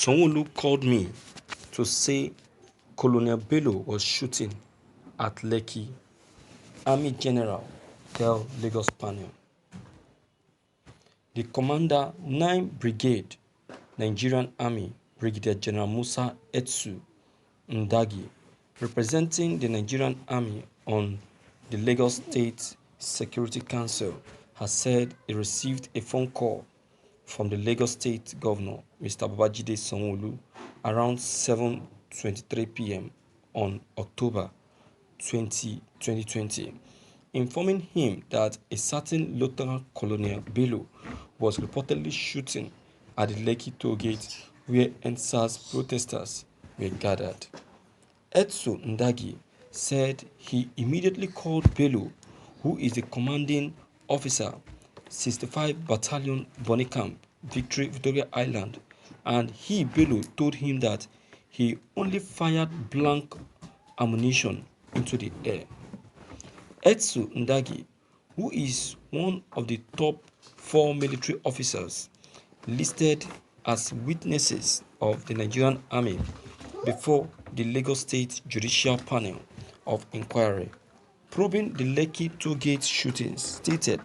Sanwo called me to say Colonel Bello was shooting at Lekki. Army General tell Lagos panel. The Commander 9 Brigade, Nigerian Army, Brigadier General Musa Etsu Ndagi, representing the Nigerian Army on the Lagos State Security Council, has said he received a phone call from the Lagos State Governor, Mr. Babajide Sanwo, around 7:23 p.m. on October 20, 2020, informing him that a certain Lieutenant Colonel Bello was reportedly shooting at the Lekki toll gate where NSAS protesters were gathered. Etsu Ndagi said he immediately called Bello, who is the commanding officer, 65 Battalion Bonny Camp, Victoria Island, and Bello, told him that he only fired blank ammunition into the air. Etsu Ndagi, who is one of the top 4 military officers listed as witnesses of the Nigerian Army before the Lagos State Judicial Panel of Inquiry probing the Lekki tollgate shootings, stated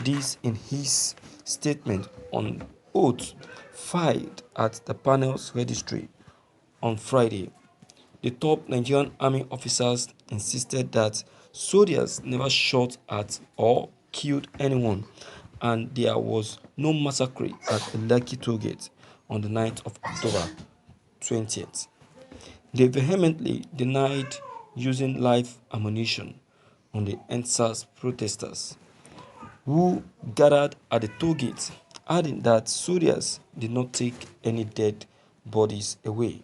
this in his statement on oath filed at the panel's registry on Friday. The top Nigerian Army officers insisted that soldiers never shot at or killed anyone and there was no massacre at the Lekki tollgate on the 9th of October 20th. They vehemently denied using live ammunition on the NSAS protesters who gathered at the tollgate, adding that soldiers did not take any dead bodies away.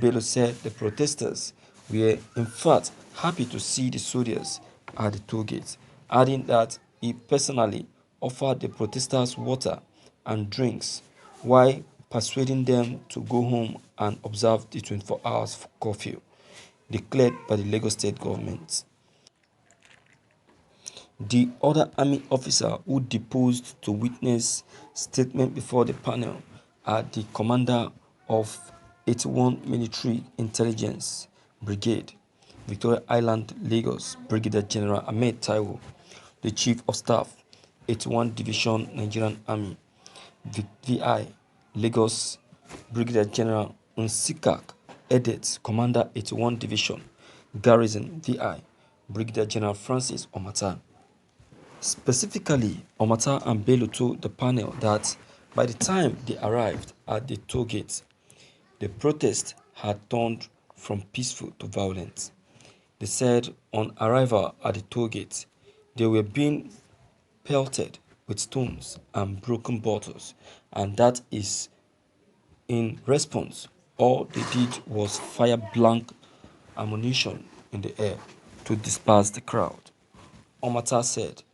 Bello said the protesters were in fact happy to see the soldiers at the tollgate, adding that he personally offered the protesters water and drinks while persuading them to go home and observe the 24 hours curfew declared by the Lagos State government. The other army officer who deposed to witness statement before the panel are the commander of 81 Military Intelligence Brigade, Victoria Island, Lagos, Brigadier General Ahmed Taiwo, the Chief of Staff, 81 Division Nigerian Army, VI, Lagos, Brigadier General Nsikak Edet, Commander 81 Division, Garrison, VI, Brigadier General Francis Omata. Specifically, Omata and Bello told the panel that by the time they arrived at the toll gate, the protest had turned from peaceful to violent. They said on arrival at the toll gate, they were being pelted with stones and broken bottles, and that is in response, all they did was fire blank ammunition in the air to disperse the crowd. Omata said,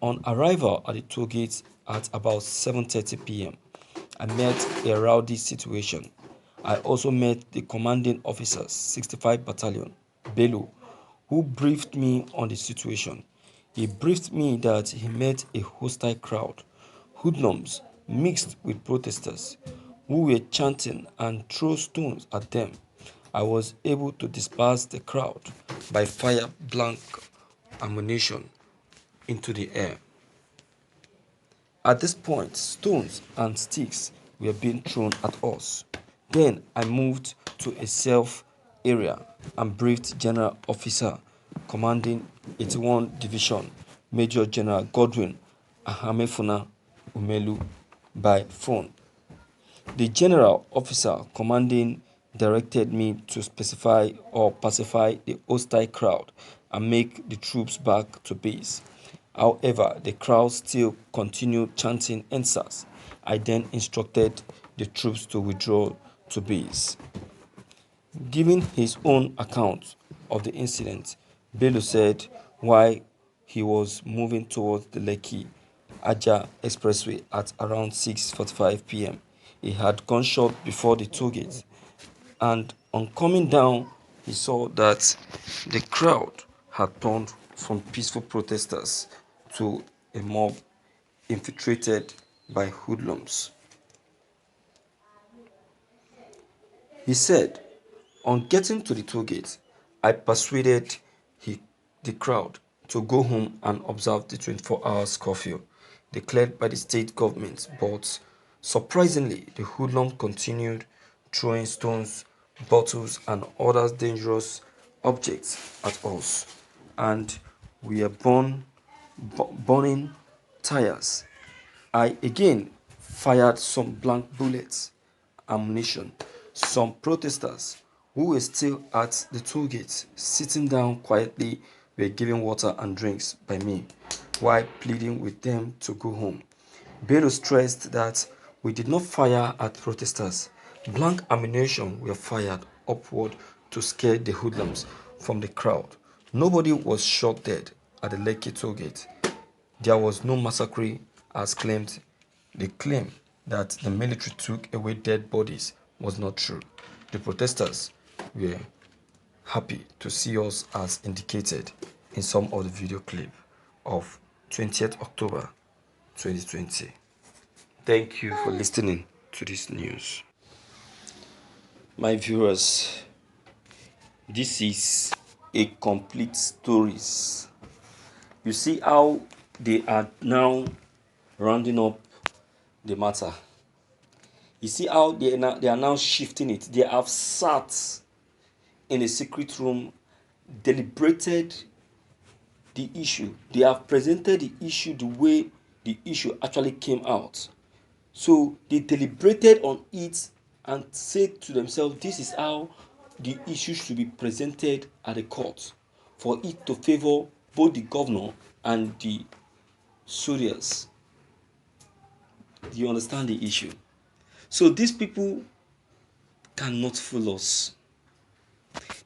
on arrival at the toll gate at about 7:30 p.m., I met a rowdy situation. I also met the commanding officers, 65 Battalion, Bello, who briefed me on the situation. He briefed me that he met a hostile crowd, hoodlums mixed with protesters, who were chanting and throw stones at them. I was able to disperse the crowd by fire blank ammunition into the air. At this point, stones and sticks were being thrown at us. Then I moved to a safe area and briefed General Officer commanding 81 Division, Major General Godwin Ahamefuna Umelu, by phone. The General Officer commanding directed me to specify or pacify the hostile crowd and make the troops back to base. However, the crowd still continued chanting NSAS. I then instructed the troops to withdraw to base. Giving his own account of the incident, Bello said while he was moving towards the Lekki Aja Expressway at around 6:45 p.m., he had gunshot before the toll gate, and on coming down, he saw that the crowd had turned from peaceful protesters to a mob infiltrated by hoodlums. He said, on getting to the toll gate, I persuaded the crowd to go home and observe the 24 hours curfew declared by the state government, but surprisingly, the hoodlum continued throwing stones, bottles, and other dangerous objects at us, and we are burning tires. I again fired some blank bullets, ammunition. Some protesters who were still at the toll gate, sitting down quietly, were given water and drinks by me while pleading with them to go home. Bello stressed that we did not fire at protesters. Blank ammunition were fired upward to scare the hoodlums from the crowd. Nobody was shot dead at the Lekki toll gate. There was no massacre as claimed. The claim that the military took away dead bodies was not true. The protesters were happy to see us as indicated in some of the video clip of 20th October 2020. Thank you for listening to this news. My viewers, this is a complete stories. You see how they are now rounding up the matter. You see how they are now shifting it. They have sat in a secret room, deliberated the issue. They have presented the issue the way the issue actually came out. So they deliberated on it and said to themselves, this is how the issue should be presented at the court for it to favor both the governor and the soldiers. Do you understand the issue? So these people cannot fool us.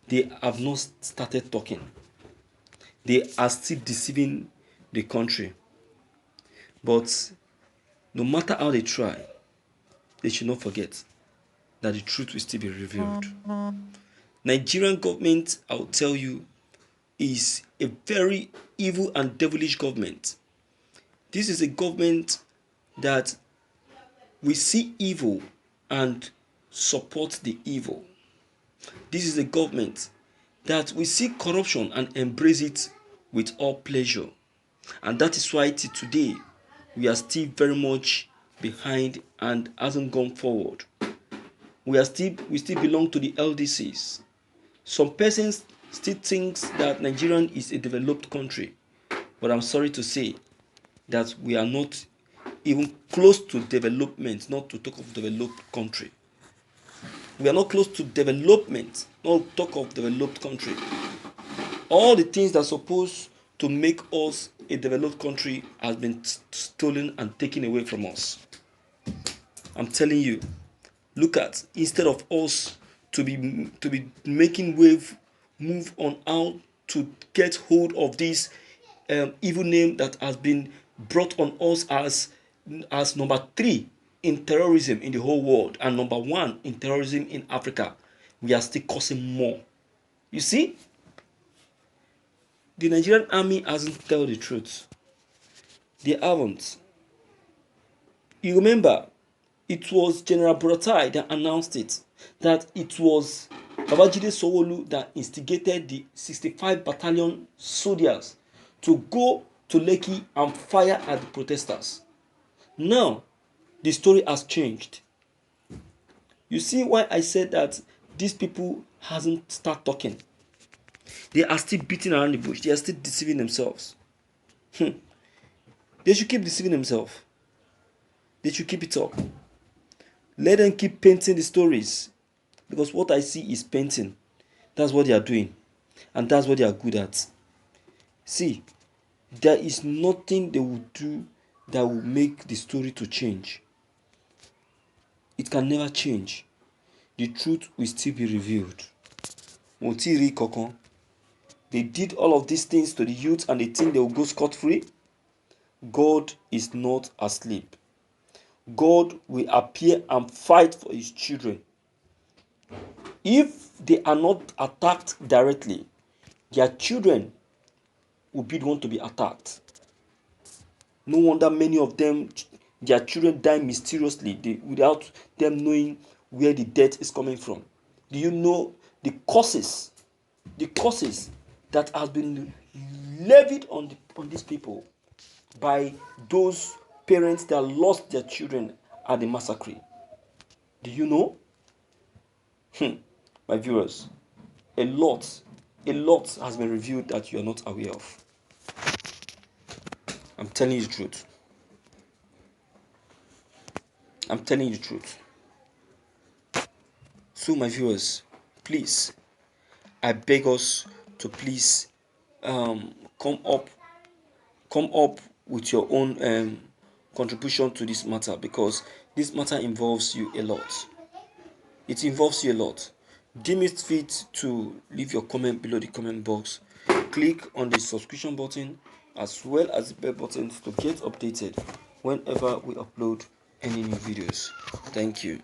They have not started talking. They are still deceiving the country. But no matter how they try, they should not forget that the truth will still be revealed. Nigerian government, I will tell you, is a very evil and devilish government. This is a government that we see evil and support the evil. This is a government that we see corruption and embrace it with all pleasure. And that is why till today we are still very much behind and hasn't gone forward. We still belong to the LDCs. Some persons still thinks that Nigeria is a developed country, but I'm sorry to say that we are not even close to development, not to talk of developed country. We are not close to development, not to talk of developed country. All the things that are supposed to make us a developed country has been stolen and taken away from us. I'm telling you, look at, instead of us to be making move on how to get hold of this evil name that has been brought on us as number 3 in terrorism in the whole world and number 1 in terrorism in Africa, we are still causing more. You see, the Nigerian army hasn't told the truth. They haven't. You remember, it was General Buratai that announced it, that it was Babajide Sanwo that instigated the 65 battalion soldiers to go to Lekki and fire at the protesters. Now, the story has changed. You see why I said that these people hasn't started talking. They are still beating around the bush. They are still deceiving themselves. They should keep deceiving themselves. They should keep it up. Let them keep painting the stories. Because what I see is painting. That's what they are doing. And that's what they are good at. See, there is nothing they will do that will make the story to change. It can never change. The truth will still be revealed. They did all of these things to the youth and they think they will go scot-free. God is not asleep. God will appear and fight for his children. If they are not attacked directly, their children will be the one to be attacked. No wonder many of them, their children die mysteriously without them knowing where the death is coming from. Do you know the curses that has been levied on these people by those parents that lost their children at the massacre? Do you know? My viewers, a lot has been revealed that you are not aware of. I'm telling you the truth. I'm telling you the truth. So, my viewers, please, I beg us to please come up with your own contribution to this matter, because this matter involves you a lot. It involves you a lot. Deem it fit to leave your comment below the comment box. Click on the subscription button as well as the bell button to get updated whenever we upload any new videos. Thank you.